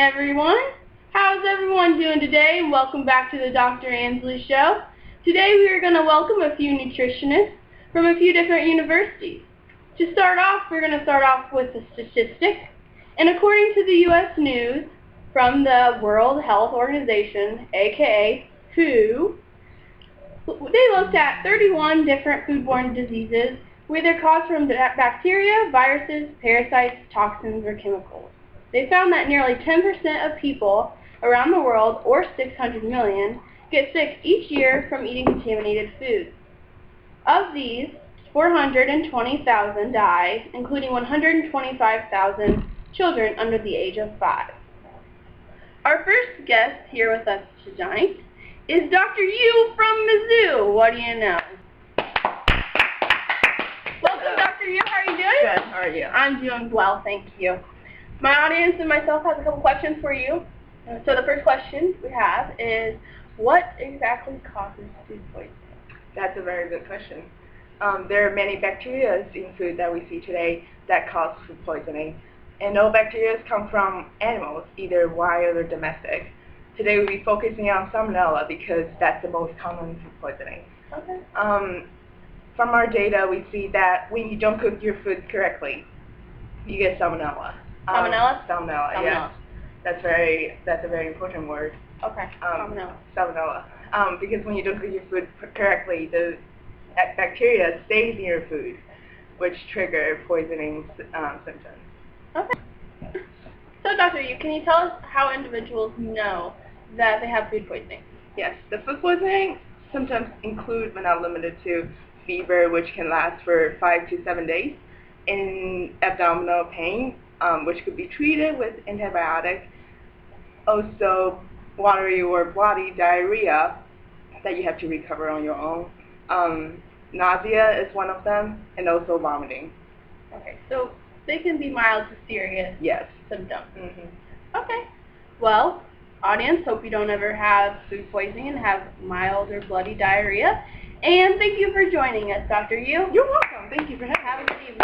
everyone. How's everyone doing today? Welcome back to the Dr. Ansley Show. Today we are going to welcome a few nutritionists from a few different universities. To start off, we're going to start off with a statistic. And according to the U.S. News from the World Health Organization, aka WHO, they looked at 31 different foodborne diseases where they're caused from bacteria, viruses, parasites, toxins, or chemicals. They found that nearly 10% of people around the world, or 600 million, get sick each year from eating contaminated foods. Of these, 420,000 die, including 125,000 children under the age of 5. Our first guest here with us tonight is Dr. Yu from Mizzou. What do you know? Welcome, Dr. Yu. How are you doing? Good. How are you? I'm doing well, thank you. My audience and myself have a couple questions for you. So the first question we have is, what exactly causes food poisoning? That's a very good question. There are many bacteria in food that we see today that cause food poisoning. And those bacteria come from animals, either wild or domestic. Today we'll be focusing on salmonella because that's the most common food poisoning. Okay. From our data, we see that when you don't cook your food correctly, you get salmonella. Salmonella? Salmonella, yes. That's a very important word. Okay. Salmonella. Salmonella. Because when you don't cook your food correctly, the bacteria stays in your food, which trigger poisoning symptoms. Okay. So, Dr. Yu, can you tell us how individuals know that they have food poisoning? Yes, the food poisoning symptoms include, but not limited to, fever, which can last for 5 to 7 days, and abdominal pain, which could be treated with antibiotics. Also, watery or bloody diarrhea that you have to recover on your own. Nausea is one of them, and also vomiting. Okay, so they can be mild to serious symptoms. Mm-hmm. Okay. Well, audience, hope you don't ever have food poisoning and have mild or bloody diarrhea. And thank you for joining us, Dr. Yu. You're welcome. Thank you for having me. Have a good evening.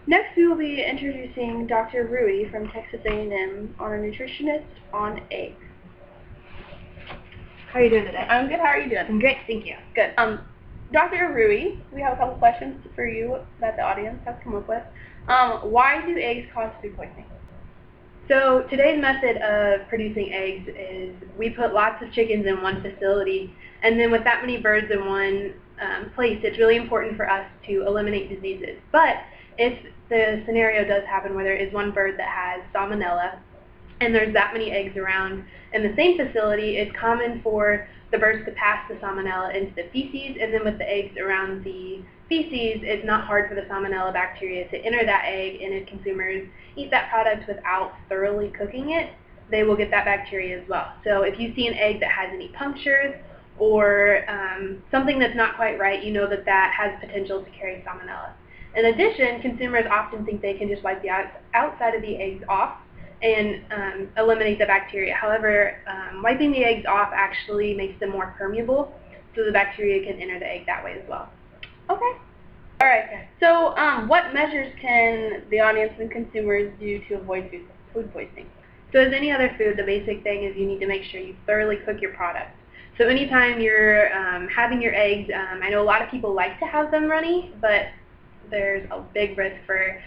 Next, we will be introducing Dr. Rui from Texas A&M on a nutritionist on eggs. How are you doing today? I'm good. How are you doing? I'm great, thank you. Good. Dr. Rui, we have a couple questions for you that the audience has come up with. Why do eggs cause food poisoning? So today's method of producing eggs is we put lots of chickens in one facility, and then with that many birds in one place, it's really important for us to eliminate diseases. But if the scenario does happen where there is one bird that has salmonella, and there's that many eggs around in the same facility, it's common for the birds to pass the salmonella into the feces, and then with the eggs around the feces, it's not hard for the salmonella bacteria to enter that egg, and if consumers eat that product without thoroughly cooking it, they will get that bacteria as well. So if you see an egg that has any punctures or something that's not quite right, you know that that has potential to carry salmonella. In addition, consumers often think they can just wipe the outside of the eggs off and eliminate the bacteria. However, wiping the eggs off actually makes them more permeable, so the bacteria can enter the egg that way as well. Okay. All right. So what measures can the audience and consumers do to avoid food poisoning? So as any other food, the basic thing is you need to make sure you thoroughly cook your product. So anytime you're having your eggs, I know a lot of people like to have them runny, but there's a big risk for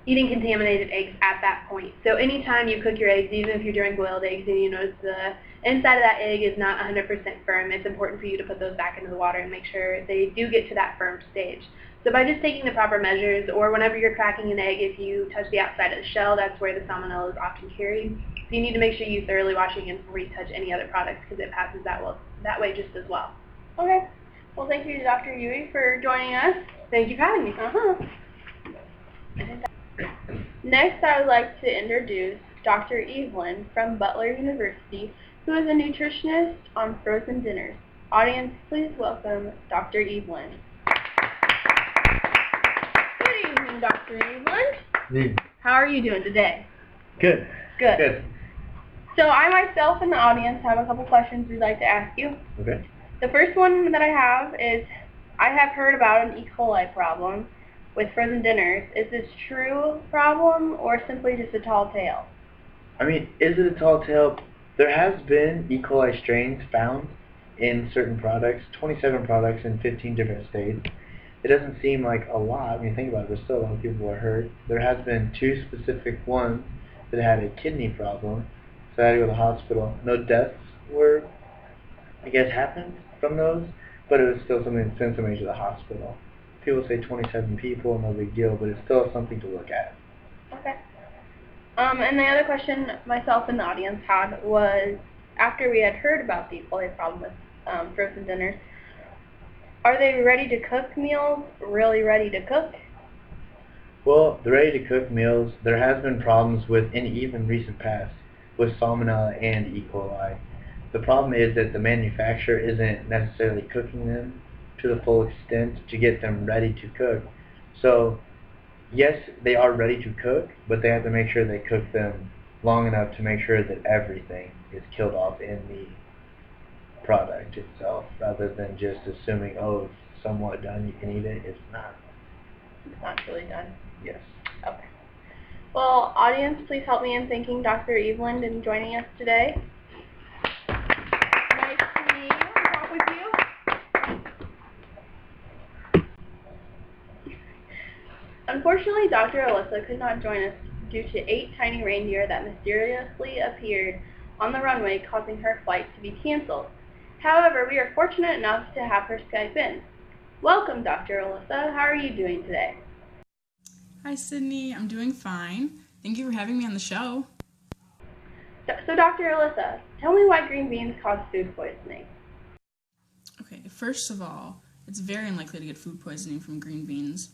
eating contaminated eggs at that point. So anytime you cook your eggs, even if you're doing boiled eggs and you notice the inside of that egg is not 100% firm, it's important for you to put those back into the water and make sure they do get to that firm stage. So by just taking the proper measures, or whenever you're cracking an egg, if you touch the outside of the shell, that's where the salmonella is often carried. So you need to make sure you thoroughly wash your hands before you touch any other products because it passes that way just as well. Okay. Well, thank you to Dr. Yui for joining us. Thank you for having me. Next, I would like to introduce Dr. Evelyn from Butler University, who is a nutritionist on frozen dinners. Audience, please welcome Dr. Evelyn. Good evening, Dr. Evelyn. Good evening. How are you doing today? Good. Good. Good. So I myself and the audience have a couple questions we'd like to ask you. Okay. The first one that I have is, I have heard about an E. coli problem. with frozen dinners. Is this true problem or simply just a tall tale? I mean, is it a tall tale? There has been E. coli strains found in certain products, 27 products in 15 different states. It doesn't seem like a lot when you think about it, but still a lot of people are hurt. There has been 2 specific ones that had a kidney problem, so I had to go to the hospital. No deaths were, I guess, happened from those, but it was still something that sent somebody to the hospital. People say 27 people, no big deal, but it's still something to look at. Okay. And the other question myself and the audience had was, after we had heard about the E. coli problem with frozen dinners, are they ready-to-cook meals really ready to cook? Well, the ready-to-cook meals, there has been problems with, in even recent past, with salmonella and E. coli. The problem is that the manufacturer isn't necessarily cooking them to the full extent to get them ready to cook. So, yes, they are ready to cook, but they have to make sure they cook them long enough to make sure that everything is killed off in the product itself, rather than just assuming, oh, it's somewhat done, you can eat it. It's not. It's not really done. Yes. Okay. Well, audience, please help me in thanking Dr. Eveland in joining us today. Nice to meet you and talk with you. Unfortunately, Dr. Alyssa could not join us due to 8 tiny reindeer that mysteriously appeared on the runway, causing her flight to be canceled. However, we are fortunate enough to have her Skype in. Welcome, Dr. Alyssa. How are you doing today? Hi, Sydney. I'm doing fine. Thank you for having me on the show. So Dr. Alyssa, tell me why green beans cause food poisoning. Okay, first of all, it's very unlikely to get food poisoning from green beans.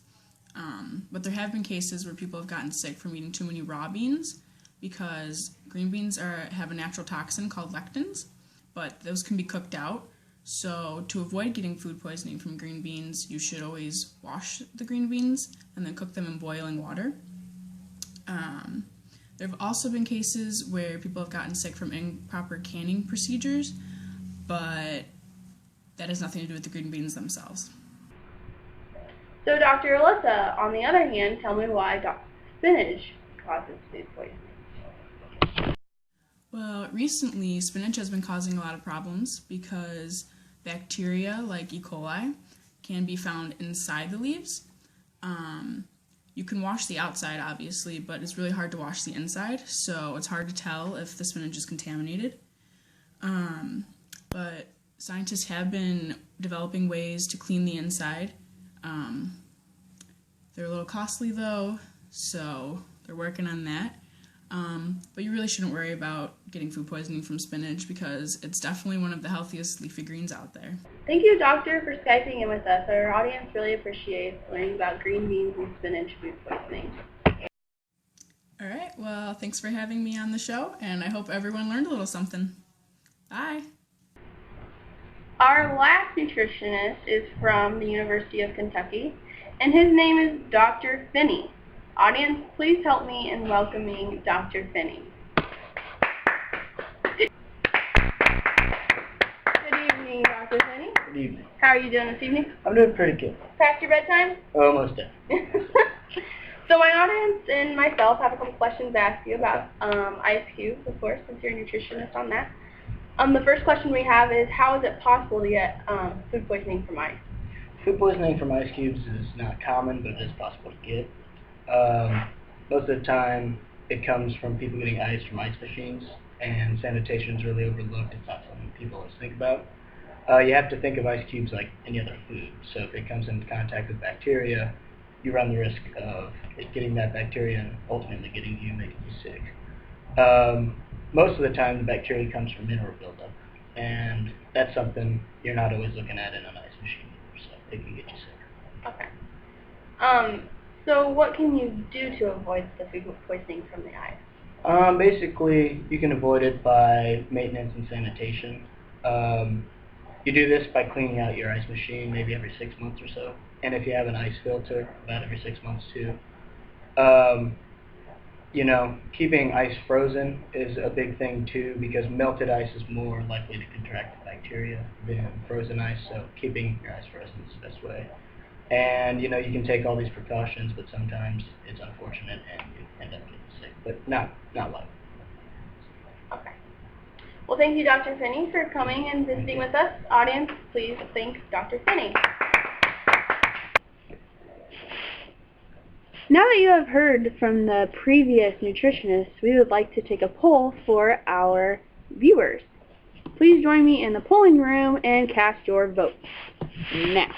But there have been cases where people have gotten sick from eating too many raw beans because green beans have a natural toxin called lectins, but those can be cooked out. So to avoid getting food poisoning from green beans, you should always wash the green beans and then cook them in boiling water. There have also been cases where people have gotten sick from improper canning procedures, but that has nothing to do with the green beans themselves. So Dr. Alyssa, on the other hand, tell me why spinach causes food poisoning. Well, recently spinach has been causing a lot of problems because bacteria like E. coli can be found inside the leaves. You can wash the outside, obviously, but it's really hard to wash the inside, so it's hard to tell if the spinach is contaminated. But scientists have been developing ways to clean the inside. They're a little costly, though, so they're working on that. But you really shouldn't worry about getting food poisoning from spinach because it's definitely one of the healthiest leafy greens out there. Thank you, Doctor, for Skyping in with us. Our audience really appreciates learning about green beans and spinach food poisoning. All right, well, thanks for having me on the show, and I hope everyone learned a little something. Bye. Our last nutritionist is from the University of Kentucky, and his name is Dr. Finney. Audience, please help me in welcoming Dr. Finney. Good evening, Dr. Finney. Good evening. How are you doing this evening? I'm doing pretty good. Past your bedtime? Almost done. So my audience and myself have a couple questions to ask you about ice cubes, of course, since you're a nutritionist on that. The first question we have is, how is it possible to get food poisoning from ice? Food poisoning from ice cubes is not common, but it is possible to get. Most of the time, it comes from people getting ice from ice machines, and sanitation is really overlooked. It's not something people always think about. You have to think of ice cubes like any other food. So if it comes into contact with bacteria, you run the risk of it getting that bacteria and ultimately getting you, making you sick. Most of the time, the bacteria comes from mineral buildup, and that's something you're not always looking at in an ice machine either, so it can get you sick. Okay. So what can you do to avoid the food poisoning from the ice? Basically, you can avoid it by maintenance and sanitation. You do this by cleaning out your ice machine maybe every 6 months or so, and if you have an ice filter, about every 6 months too. Keeping ice frozen is a big thing too, because melted ice is more likely to contract the bacteria than frozen ice, so keeping your ice frozen is the best way. And, you know, you can take all these precautions, but sometimes it's unfortunate and you end up getting sick, but not likely. Okay. Well, thank you, Dr. Finney, for coming and visiting with us. Audience, please thank Dr. Finney. Now that you have heard from the previous nutritionists, we would like to take a poll for our viewers. Please join me in the polling room and cast your votes now.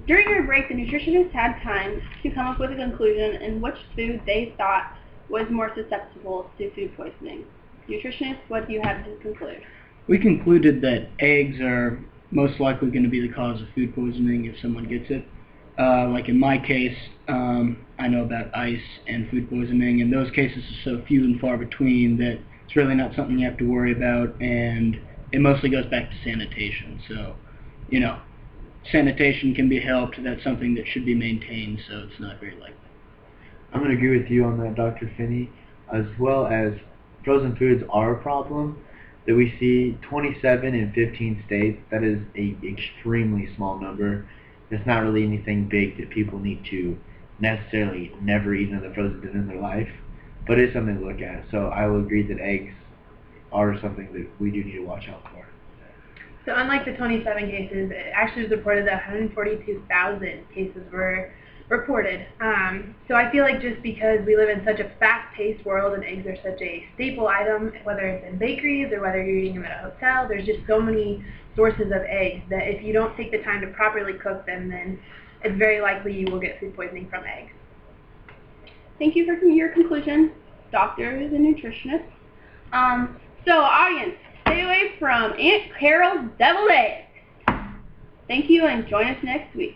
During your break, the nutritionists had time to come up with a conclusion in which food they thought was more susceptible to food poisoning. Nutritionists, what do you have to conclude? We concluded that eggs are most likely going to be the cause of food poisoning if someone gets it. Like in my case, I know about ice and food poisoning, and those cases are so few and far between that it's really not something you have to worry about, and it mostly goes back to sanitation. So, you know, sanitation can be helped. That's something that should be maintained, so it's not very likely. I'm going to agree with you on that, Dr. Finney, as well as frozen foods are a problem that we see 27 in 15 states. That is an extremely small number. It's not really anything big that people need to necessarily never eat another frozen food in their life, but it's something to look at. So I will agree that eggs are something that we do need to watch out for. So unlike the 27 cases, it actually was reported that 142,000 cases were reported. So I feel like just because we live in such a fast-paced world and eggs are such a staple item, whether it's in bakeries or whether you're eating them at a hotel, there's just so many sources of eggs that if you don't take the time to properly cook them, then it's very likely you will get food poisoning from eggs. Thank you for your conclusion, Doctor, the nutritionist. So audience, stay away from Aunt Carol's deviled eggs. Thank you and join us next week.